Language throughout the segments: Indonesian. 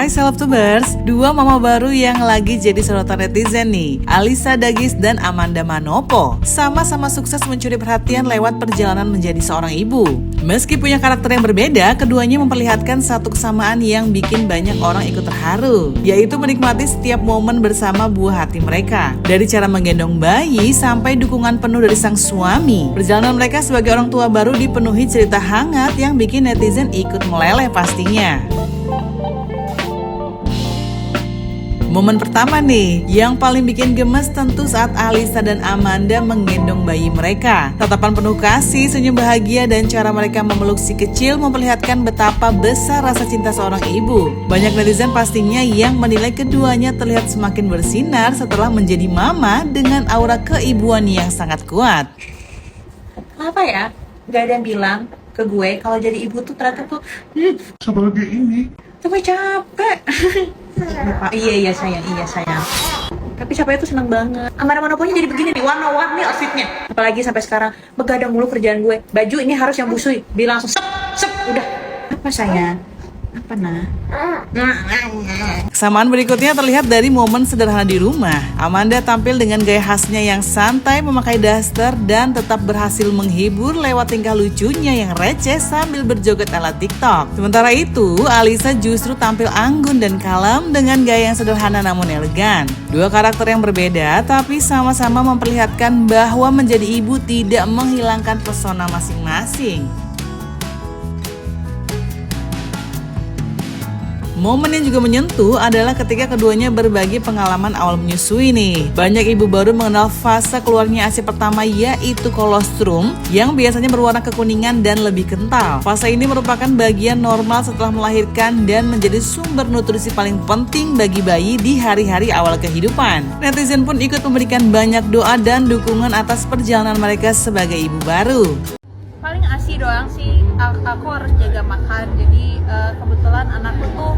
Hai Selebtubers, dua mama baru yang lagi jadi sorotan netizen nih, Alyssa Dagis dan Amanda Manopo, sama-sama sukses mencuri perhatian lewat perjalanan menjadi seorang ibu. Meski punya karakter yang berbeda, keduanya memperlihatkan satu kesamaan yang bikin banyak orang ikut terharu, yaitu menikmati setiap momen bersama buah hati mereka. Dari cara menggendong bayi sampai dukungan penuh dari sang suami, perjalanan mereka sebagai orang tua baru dipenuhi cerita hangat yang bikin netizen ikut meleleh pastinya. Momen pertama nih, yang paling bikin gemes tentu saat Alyssa dan Amanda menggendong bayi mereka. Tatapan penuh kasih, senyum bahagia, dan cara mereka memeluk si kecil memperlihatkan betapa besar rasa cinta seorang ibu. Banyak netizen pastinya yang menilai keduanya terlihat semakin bersinar setelah menjadi mama dengan aura keibuan yang sangat kuat. Kenapa ya? Gak ada yang bilang ke gue kalau jadi ibu tuh ternyata tuh sebagai ini tapi capek. Iya sayang. Tapi capek itu seneng banget. Amanda Manoponya jadi begini nih, warna-warni outfitnya. Apalagi sampai sekarang begadang mulu kerjaan gue. Baju ini harus yang busui. Bilang langsung sep, udah. Apa sayang? Apa nah? Kesamaan berikutnya terlihat dari momen sederhana di rumah. Amanda tampil dengan gaya khasnya yang santai, memakai daster, dan tetap berhasil menghibur lewat tingkah lucunya yang receh sambil berjoget ala TikTok. Sementara itu, Alyssa justru tampil anggun dan kalem dengan gaya yang sederhana namun elegan. Dua karakter yang berbeda tapi sama-sama memperlihatkan bahwa menjadi ibu tidak menghilangkan pesona masing-masing. Momen yang juga menyentuh adalah ketika keduanya berbagi pengalaman awal menyusui nih. Banyak ibu baru mengenal fase keluarnya ASI pertama, yaitu kolostrum yang biasanya berwarna kekuningan dan lebih kental. Fase ini merupakan bagian normal setelah melahirkan dan menjadi sumber nutrisi paling penting bagi bayi di hari-hari awal kehidupan. Netizen pun ikut memberikan banyak doa dan dukungan atas perjalanan mereka sebagai ibu baru. Paling ASI doang sih, aku harus jaga makan. Jadi kebetulan anakku tuh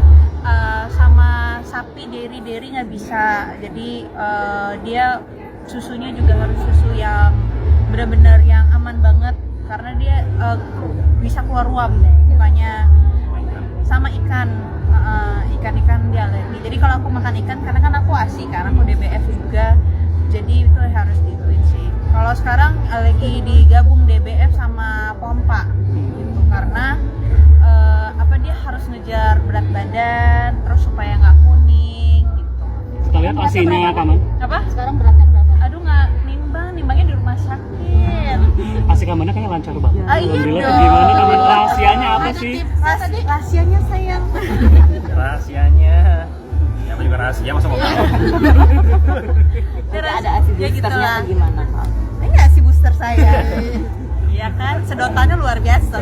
sama sapi dairy nggak bisa. Jadi dia susunya juga harus susu yang benar-benar yang aman banget, karena dia bisa keluar ruam, bukannya sama ikan dia alergi. Jadi kalau aku makan ikan, karena kan aku ASI, karena aku DBF juga, jadi itu harus diituin sih. Kalau sekarang lagi digabung DBF sama pompa gitu, karena dia harus ngejar berat badan terus supaya nggak kuning gitu. Sekalian ASI-nya kamu? Apa? Sekarang beratnya berapa? Aduh, nggak nimbangnya di rumah sakit. ASI kamu kayaknya lancar banget. Iya dong. Gimana kamu, rahasianya apa sih? Rahasianya sayang. rahasianya apa juga rahasia, masa mau tahu? Ada ASI boosternya atau gimana? Ini ASI booster saya. Iya kan, sedotannya luar biasa.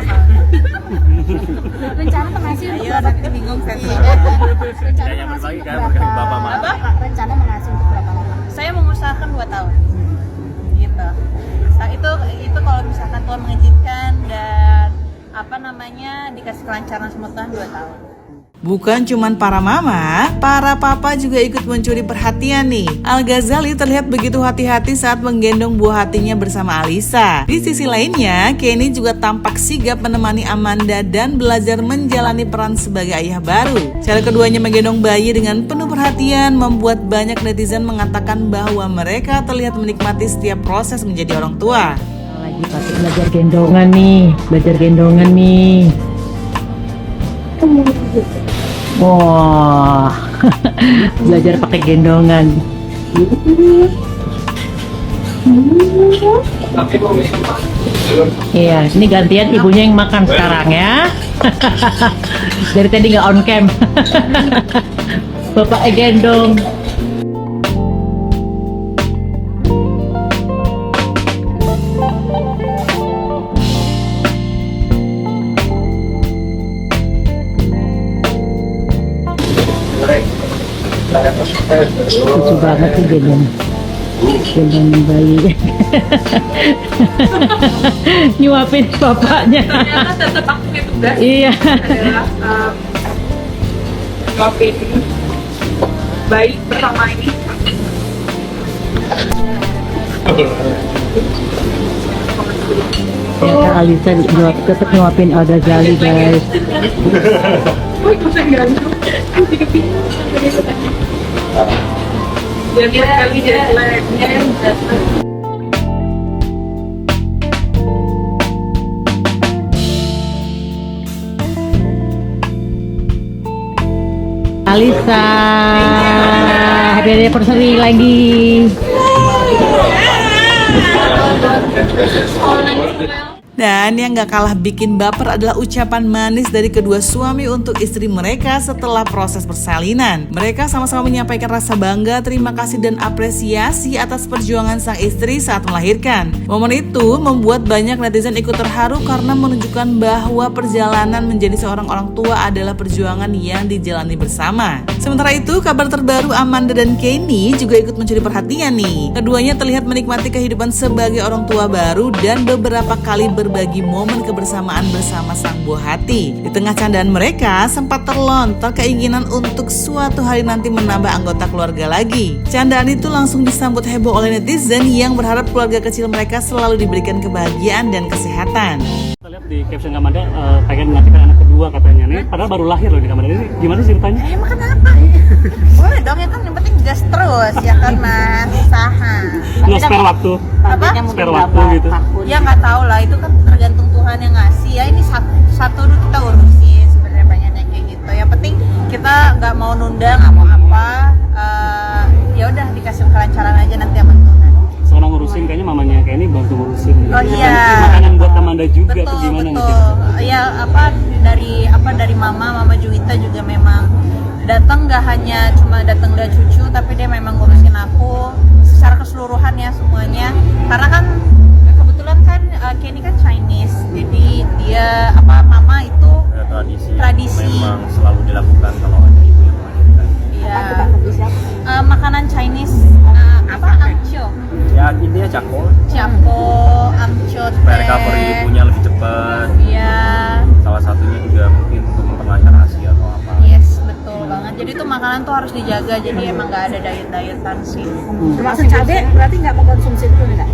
Rencana mengasihi untuk berapa? Bingung saya. Rencana yang mengasihi berbagi untuk kan berapa? berkali bapak mama. Rencana mengasihi untuk berapa lama? Saya mengusahakan 2 tahun. Gitu. Nah, itu kalau misalkan Tuhan mengizinkan dan dikasih kelancaran sama Tuhan 2 tahun. Bukan cuman para mama, para papa juga ikut mencuri perhatian nih. Al Ghazali terlihat begitu hati-hati saat menggendong buah hatinya bersama Alyssa. Di sisi lainnya, Kenny juga tampak sigap menemani Amanda dan belajar menjalani peran sebagai ayah baru. Cara keduanya menggendong bayi dengan penuh perhatian membuat banyak netizen mengatakan bahwa mereka terlihat menikmati setiap proses menjadi orang tua. Lagi pakai belajar gendongan nih. Wah, belajar pakai gendongan. Iya, ini gantian ibunya yang makan sekarang ya. Dari tadi nggak on cam. Bapak gendong. Lucu banget sih gendong bayi. Nyuapin bapaknya. Ternyata tetap aku punya tugas. Iya. Adalah nyuapin bayi pertama ini. Ternyata Alyssa tetap nyuapin Al Ghazali, guys. Alisa, happy anniversary lagi. Dan yang gak kalah bikin baper adalah ucapan manis dari kedua suami untuk istri mereka setelah proses persalinan. Mereka sama-sama menyampaikan rasa bangga, terima kasih dan apresiasi atas perjuangan sang istri saat melahirkan. Momen itu membuat banyak netizen ikut terharu karena menunjukkan bahwa perjalanan menjadi seorang orang tua adalah perjuangan yang dijalani bersama. Sementara itu, kabar terbaru Amanda dan Kenny juga ikut mencuri perhatian nih. Keduanya terlihat menikmati kehidupan sebagai orang tua baru dan beberapa kali berbagi momen kebersamaan bersama sang buah hati. Di tengah candaan mereka, sempat terlontar keinginan untuk suatu hari nanti menambah anggota keluarga lagi. Candaan itu langsung disambut heboh oleh netizen yang berharap keluarga kecil mereka selalu diberikan kebahagiaan dan kesehatan. Kita lihat di caption Amanda pengen menantikan anak kedua katanya nih, padahal baru lahir loh nih Amanda. Ini gimana sih ceritanya? Emang kenapa? Boleh dong, ya kan yang penting gas terus ya kan mas, usaha. Lo spare waktu, Apa? spare waktu gitu. Ya nggak tahu lah, itu kan tergantung Tuhan yang ngasih ya. Ini satu dulu kita urusin sebenarnya, banyaknya kayak gitu. Yang penting kita nggak mau nunda, nggak mau apa. Ya udah dikasih kelancaran aja nanti sama Tuhan. Sekarang ngurusin kayaknya mamanya kayak ini bantu ngurusin. Oh iya. Makanan buat Amanda juga tuh Betul gimana nih? betul. Ya dari mama Juwita juga memang datang, nggak hanya cuma datang lihat cucu, tapi dia memang ngurusin aku secara keseluruhan ya semuanya. Karena kan kebetulan kan Kenny kan Chinese, jadi dia mama itu Ya, Tradisi. memang selalu dilakukan kalau ada ibu yang melahirkan. ya makanan Chinese amcho, Ya intinya cakol ciapo, amcho, supaya recovery ibunya lebih cepat. Iya. Salah satunya juga mungkin untuk memperlancar ASI atau apa. Yes, betul banget. Jadi tuh makanan tuh harus dijaga. Jadi emang nggak ada diet-dietan sih. Termasuk cabai berarti nggak mengkonsumsi itu enggak?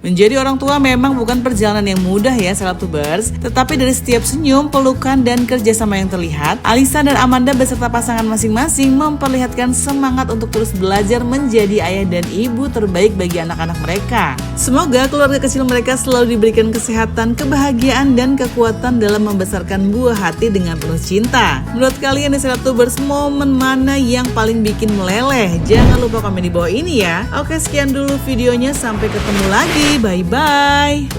Menjadi orang tua memang bukan perjalanan yang mudah ya Selebtubers, tetapi dari setiap senyum, pelukan, dan kerjasama yang terlihat, Alisa dan Amanda beserta pasangan masing-masing memperlihatkan semangat untuk terus belajar menjadi ayah dan ibu terbaik bagi anak-anak mereka. Semoga keluarga kecil mereka selalu diberikan kesehatan, kebahagiaan, dan kekuatan dalam membesarkan buah hati dengan penuh cinta. Menurut kalian nih Selebtubers, momen mana yang paling bikin meleleh? Jangan lupa komen di bawah ini ya. Oke, sekian dulu videonya, sampai ketemu lagi. Bye-bye.